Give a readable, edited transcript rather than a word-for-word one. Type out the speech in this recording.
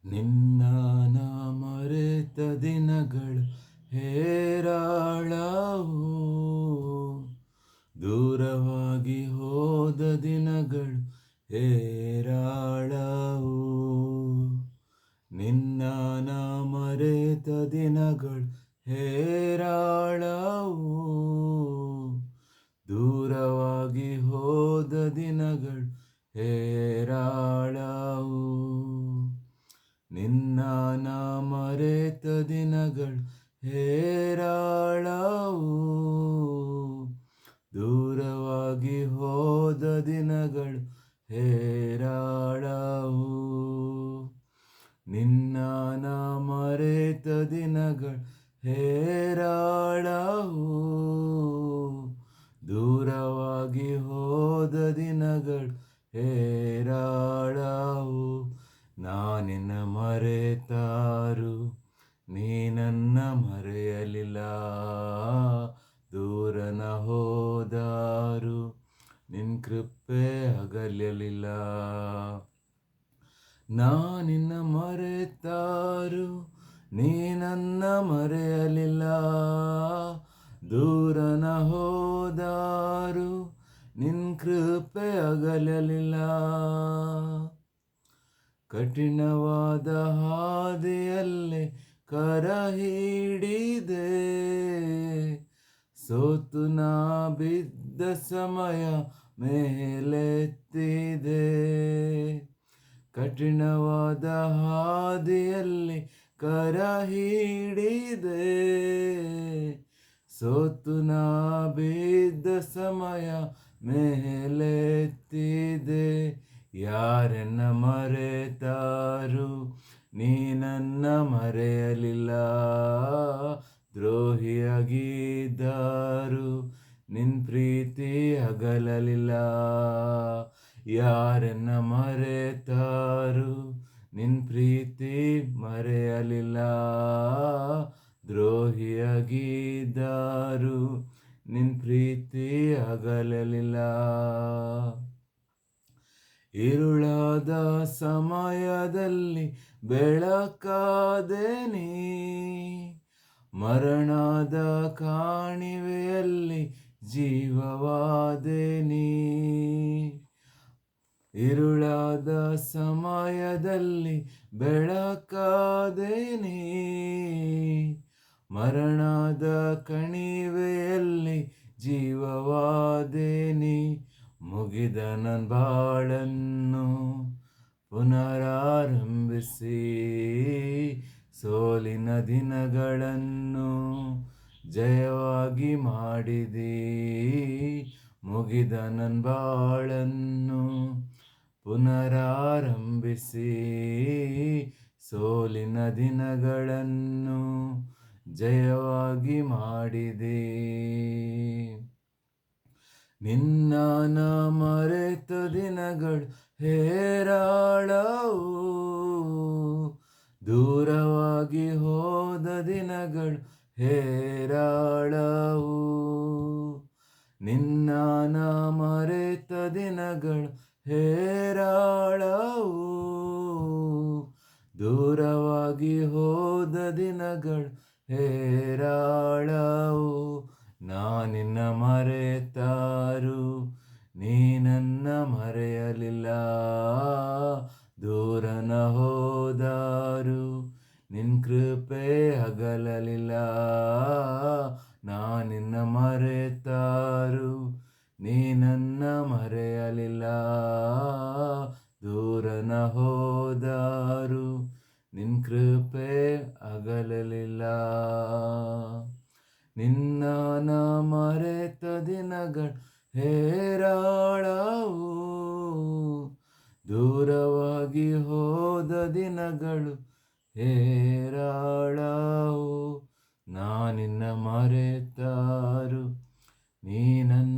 ನಿನ್ನ ನಾ ಮರೆತ ದಿನಗಳು ಹೇರಾಳವು, ದೂರವಾಗಿ ಹೋದ ದಿನಗಳು ಹೇರಾಳವು. ನಿನ್ನ ನಾ ಮರೆತ ದಿನಗಳು ಹೇರಾಳವು, ದೂರವಾಗಿ ಹೋದ ದಿನಗಳು ಹೇರಾಳವು. ನಿನ್ನ ನಾ ಮರೆತ ದಿನಗಳು ಹೇರಾಳವು, ದೂರವಾಗಿ ಹೋದ ದಿನಗಳು ಹೇರಾಳವು. ನಿನ್ನ ನಾ ಮರೆತ ದಿನಗಳು ಹೇರಾಳವು, ದೂರವಾಗಿ ಹೋದ ದಿನಗಳು ಹೇರಾಳವು. ನಾನಿನ್ನ ಮರೆತಾರು ನೀ ನನ್ನ ಮರೆಯಲಿಲ್ಲ, ದೂರನ ಹೋದಾರು ನಿನ್ ಕೃಪೆ ಅಗಲಿಲ್ಲ. ನಾನಿನ್ನ ಮರೆತಾರು ನೀ ನನ್ನ ಮರೆಯಲಿಲ್ಲ, ದೂರನ ಹೋದಾರು ನಿನ್ ಕೃಪೆ ಅಗಲಿಲ್ಲ. ಕಠಿಣವಾದ ಹಾದಿಯಲ್ಲೇ ಕರ ಹಿಡಿದೆ, ಸೋತು ನಾ ಬಿದ್ದ ಸಮಯ ಮೇಲೆತ್ತಿದೆ. ಕಠಿಣವಾದ ಹಾದಿಯಲ್ಲಿ ಕರ ಹಿಡಿದೆ, ಸೋತು ನಾ ಬಿದ್ದ ಸಮಯ ಮೇಲೆತ್ತಿದೆ. ಯಾರನ್ನ ಮರೆತಾರು ನೀ ನನ್ನ ಮರೆಯಲಿಲ್ಲ, ದ್ರೋಹಿಯಾಗಿದ್ದಾರು ನಿನ್ ಪ್ರೀತಿ ಅಗಲಲಿಲ್ಲ. ಯಾರನ್ನ ಮರೆತಾರು ನಿನ್ ಪ್ರೀತಿ ಮರೆಯಲಿಲ್ಲ, ದ್ರೋಹಿಯಾಗಿದ್ದಾರು ನಿನ್ ಪ್ರೀತಿ ಅಗಲಲಿಲ್ಲ. ഇരുಳಾದ ಸಮಯದಲ್ಲಿ ಬೆಳಕಾದೆ ನೀ, ಮರಣದ ಕಾಣಿವೆಯಲ್ಲಿ ಜೀವವಾದೆ ನೀ. ഇരുಳಾದ ಸಮಯದಲ್ಲಿ ಬೆಳಕಾದೆ ನೀ, ಮರಣದ ಕಣಿವೆಯಲ್ಲಿ ಜೀವವಾದೆ ನೀ. ಮುಗಿದ ನನ್ನ ಬಾಳನ್ನು ಪುನರಾರಂಭಿಸಿ, ಸೋಲಿನ ದಿನಗಳನ್ನು ಜಯವಾಗಿ ಮಾಡಿದಿ. ಮುಗಿದ ನನ್ನ ಬಾಳನ್ನು ಪುನರಾರಂಭಿಸಿ, ಸೋಲಿನ ದಿನಗಳನ್ನು ಜಯವಾಗಿ ಮಾಡಿದಿ. ನಿನ್ನ ನಾ ಮರೆತ ದಿನಗಳು ಹೇರಾಳವು, ದೂರವಾಗಿ ಹೋದ ದಿನಗಳು ಹೇರಾಳವು. ನಿನ್ನ ನಾ ಮರೆತ ದಿನಗಳು ಹೇರಾಳವು, ದೂರವಾಗಿ ಹೋದ ದಿನಗಳು ಹೇರಾಳವು. ನಾನಿನ್ನ ಮರೆತಾರು ನೀ ನನ್ನ ಮರೆಯಲಿಲ್ಲ, ದೂರನ ಹೋದಾರು ನಿನ್ ಕೃಪೆ ಅಗಲಲಿಲ್ಲ. ನಾನಿನ್ನ ಮರೆತಾರು ನೀ ನನ್ನ ಮರೆಯಲಿಲ್ಲ, ದೂರನ ಹೋದಾರು ನಿನ್ ಕೃಪೆ ಅಗಲಲಿಲ್ಲ. ನಿನ್ನ ನಾ ಮರೆತ ದಿನಗಳು ಹೇರಾಳವು, ದೂರವಾಗಿ ಹೋದ ದಿನಗಳು ಹೇರಾಳವು. ನಾನಿನ್ನ ಮರೆತಾರು ನೀ ನನ್ನ